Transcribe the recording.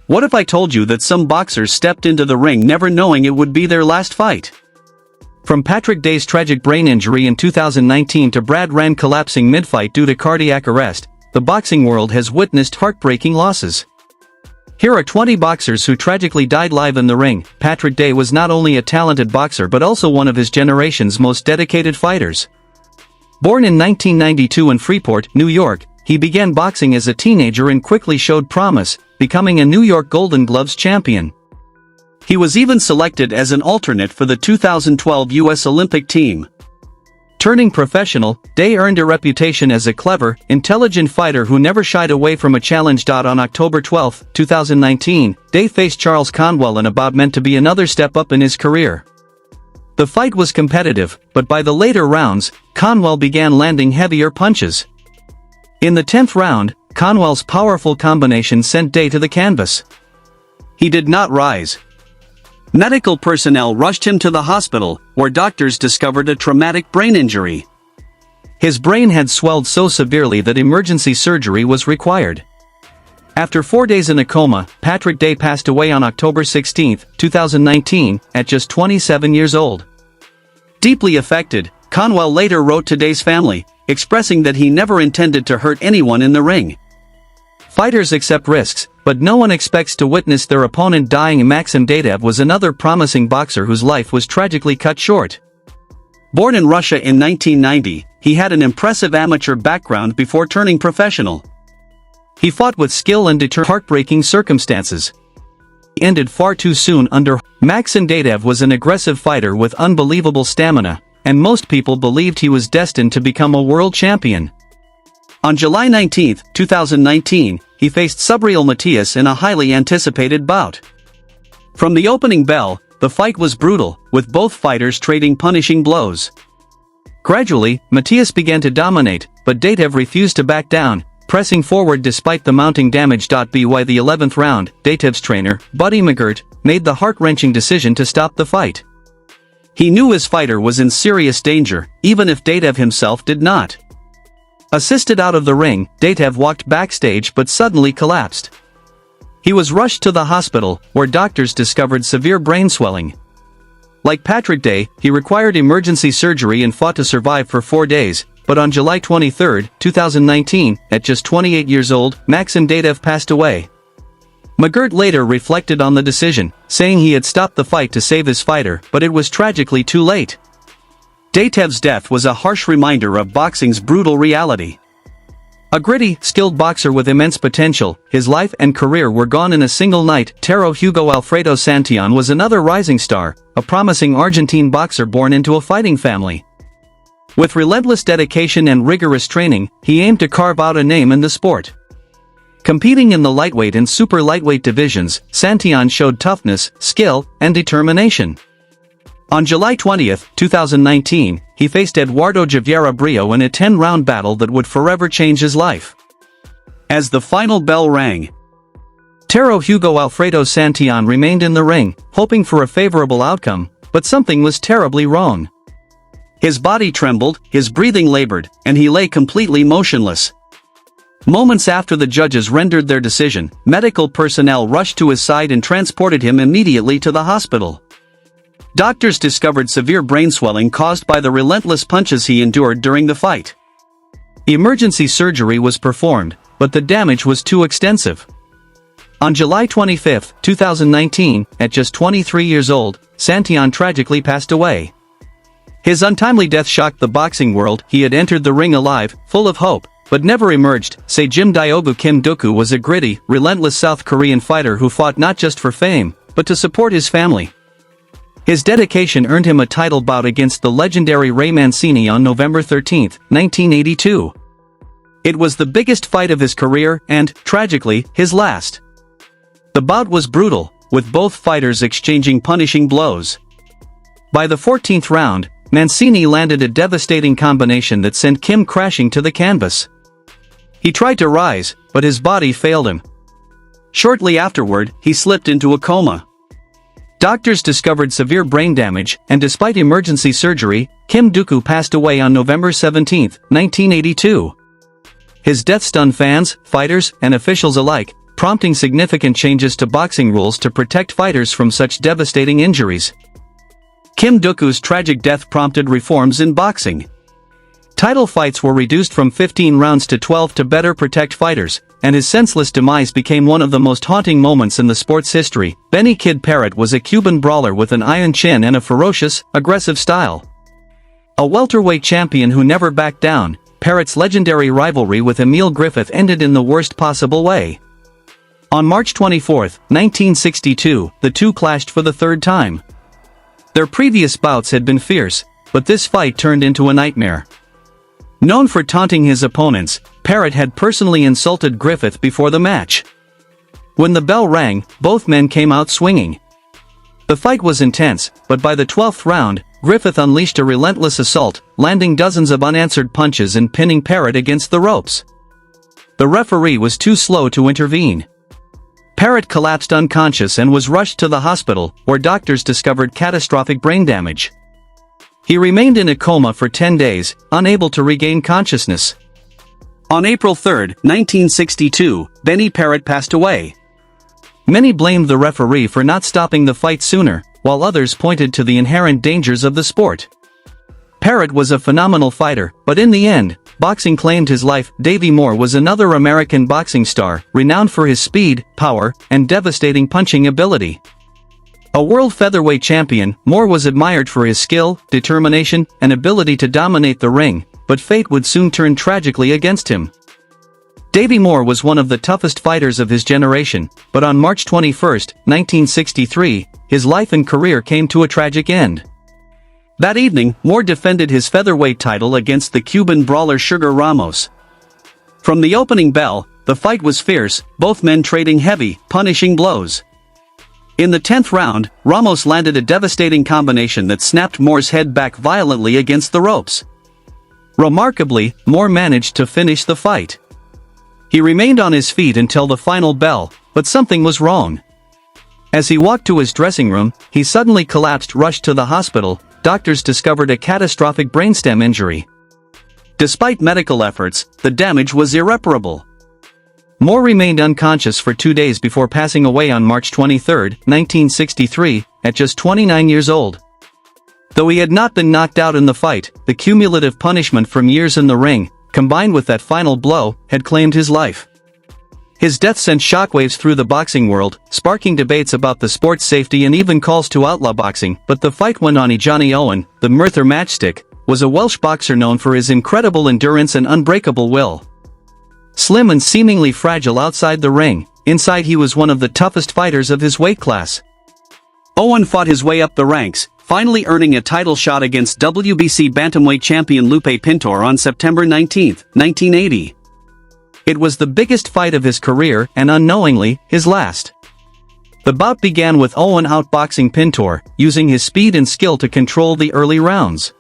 What if I told you that some boxers stepped into the ring never knowing it would be their last fight? From Patrick Day's tragic brain injury in 2019 to Brad Rand collapsing mid-fight due to cardiac arrest, the boxing world has witnessed heartbreaking losses. Here are 20 boxers who tragically died live in the ring. Patrick Day was not only a talented boxer but also one of his generation's most dedicated fighters. Born in 1992 in Freeport, New York, he began boxing as a teenager and quickly showed promise, becoming a New York Golden Gloves champion. He was even selected as an alternate for the 2012 U.S. Olympic team. Turning professional, Day earned a reputation as a clever, intelligent fighter who never shied away from a challenge. On October 12, 2019, Day faced Charles Conwell in a bout meant to be another step up in his career. The fight was competitive, but by the later rounds, Conwell began landing heavier punches. In the 10th round, Conwell's powerful combination sent Day to the canvas. He did not rise. Medical personnel rushed him to the hospital, where doctors discovered a traumatic brain injury. His brain had swelled so severely that emergency surgery was required. After 4 days in a coma, Patrick Day passed away on October 16, 2019, at just 27 years old. Deeply affected, Conwell later wrote to Day's family, expressing that he never intended to hurt anyone in the ring. Fighters accept risks, but no one expects to witness their opponent dying. Maxim Dadev was another promising boxer whose life was tragically cut short. Born in Russia in 1990, he had an impressive amateur background before turning professional. He fought with skill and heartbreaking circumstances. He ended far too soon under. Maxim Dadev was an aggressive fighter with unbelievable stamina, and most people believed he was destined to become a world champion. On July 19, 2019, he faced Subriel Matias in a highly anticipated bout. From the opening bell, the fight was brutal, with both fighters trading punishing blows. Gradually, Matias began to dominate, but Dadev refused to back down, pressing forward despite the mounting damage. By the 11th round, Dadev's trainer, Buddy McGirt, made the heart-wrenching decision to stop the fight. He knew his fighter was in serious danger, even if Dadev himself did not. Assisted out of the ring, Dadev walked backstage but suddenly collapsed. He was rushed to the hospital, where doctors discovered severe brain swelling. Like Patrick Day, he required emergency surgery and fought to survive for 4 days, but on July 23, 2019, at just 28 years old, Maxim Dadev passed away. McGirt later reflected on the decision, saying he had stopped the fight to save his fighter, but it was tragically too late. Dadev's death was a harsh reminder of boxing's brutal reality. A gritty, skilled boxer with immense potential, his life and career were gone in a single night. Tero Hugo Alfredo Santillan was another rising star, a promising Argentine boxer born into a fighting family. With relentless dedication and rigorous training, he aimed to carve out a name in the sport. Competing in the lightweight and super lightweight divisions, Santillan showed toughness, skill, and determination. On July 20, 2019, he faced Eduardo Javiera Brio in a 10-round battle that would forever change his life. As the final bell rang, Tero Hugo Alfredo Santillan remained in the ring, hoping for a favorable outcome, but something was terribly wrong. His body trembled, his breathing labored, and he lay completely motionless. Moments after the judges rendered their decision, medical personnel rushed to his side and transported him immediately to the hospital. Doctors discovered severe brain swelling caused by the relentless punches he endured during the fight. Emergency surgery was performed, but the damage was too extensive. On July 25, 2019, at just 23 years old, Santillan tragically passed away. His untimely death shocked the boxing world. He had entered the ring alive, full of hope, but never emerged. Jim Diogo Kim Duku was a gritty, relentless South Korean fighter who fought not just for fame, but to support his family. His dedication earned him a title bout against the legendary Ray Mancini on November 13, 1982. It was the biggest fight of his career and, tragically, his last. The bout was brutal, with both fighters exchanging punishing blows. By the 14th round, Mancini landed a devastating combination that sent Kim crashing to the canvas. He tried to rise, but his body failed him. Shortly afterward, he slipped into a coma. Doctors discovered severe brain damage, and despite emergency surgery, Kim Duku passed away on November 17, 1982. His death stunned fans, fighters, and officials alike, prompting significant changes to boxing rules to protect fighters from such devastating injuries. Kim Duk-soo's tragic death prompted reforms in boxing. Title fights were reduced from 15 rounds to 12 to better protect fighters, and his senseless demise became one of the most haunting moments in the sport's history. Benny "Kid" Parrott was a Cuban brawler with an iron chin and a ferocious, aggressive style. A welterweight champion who never backed down, Parrott's legendary rivalry with Emil Griffith ended in the worst possible way. On March 24, 1962, the two clashed for the third time. Their previous bouts had been fierce, but this fight turned into a nightmare. Known for taunting his opponents, Parrott had personally insulted Griffith before the match. When the bell rang, both men came out swinging. The fight was intense, but by the 12th round, Griffith unleashed a relentless assault, landing dozens of unanswered punches and pinning Parrott against the ropes. The referee was too slow to intervene. Parrott collapsed unconscious and was rushed to the hospital, where doctors discovered catastrophic brain damage. He remained in a coma for 10 days, unable to regain consciousness. On April 3, 1962, Benny Parrott passed away. Many blamed the referee for not stopping the fight sooner, while others pointed to the inherent dangers of the sport. Parrott was a phenomenal fighter, but in the end, boxing claimed his life. Davey Moore was another American boxing star, renowned for his speed, power, and devastating punching ability. A world featherweight champion, Moore was admired for his skill, determination, and ability to dominate the ring, but fate would soon turn tragically against him. Davey Moore was one of the toughest fighters of his generation, but on March 21, 1963, his life and career came to a tragic end. That evening, Moore defended his featherweight title against the Cuban brawler Sugar Ramos. From the opening bell, the fight was fierce, both men trading heavy, punishing blows. In the 10th round, Ramos landed a devastating combination that snapped Moore's head back violently against the ropes. Remarkably, Moore managed to finish the fight. He remained on his feet until the final bell, but something was wrong. As he walked to his dressing room, he suddenly collapsed. Rushed to the hospital, doctors discovered a catastrophic brainstem injury. Despite medical efforts, the damage was irreparable. Moore remained unconscious for 2 days before passing away on March 23, 1963, at just 29 years old. Though he had not been knocked out in the fight, the cumulative punishment from years in the ring, combined with that final blow, had claimed his life. His death sent shockwaves through the boxing world, sparking debates about the sport's safety and even calls to outlaw boxing. But the fight went on. Johnny Owen, the Merthyr Matchstick, was a Welsh boxer known for his incredible endurance and unbreakable will. Slim and seemingly fragile outside the ring, inside he was one of the toughest fighters of his weight class. Owen fought his way up the ranks, finally earning a title shot against WBC bantamweight champion Lupe Pintor on September 19, 1980. It was the biggest fight of his career and unknowingly, his last. The bout began with Owen outboxing Pintor, using his speed and skill to control the early rounds.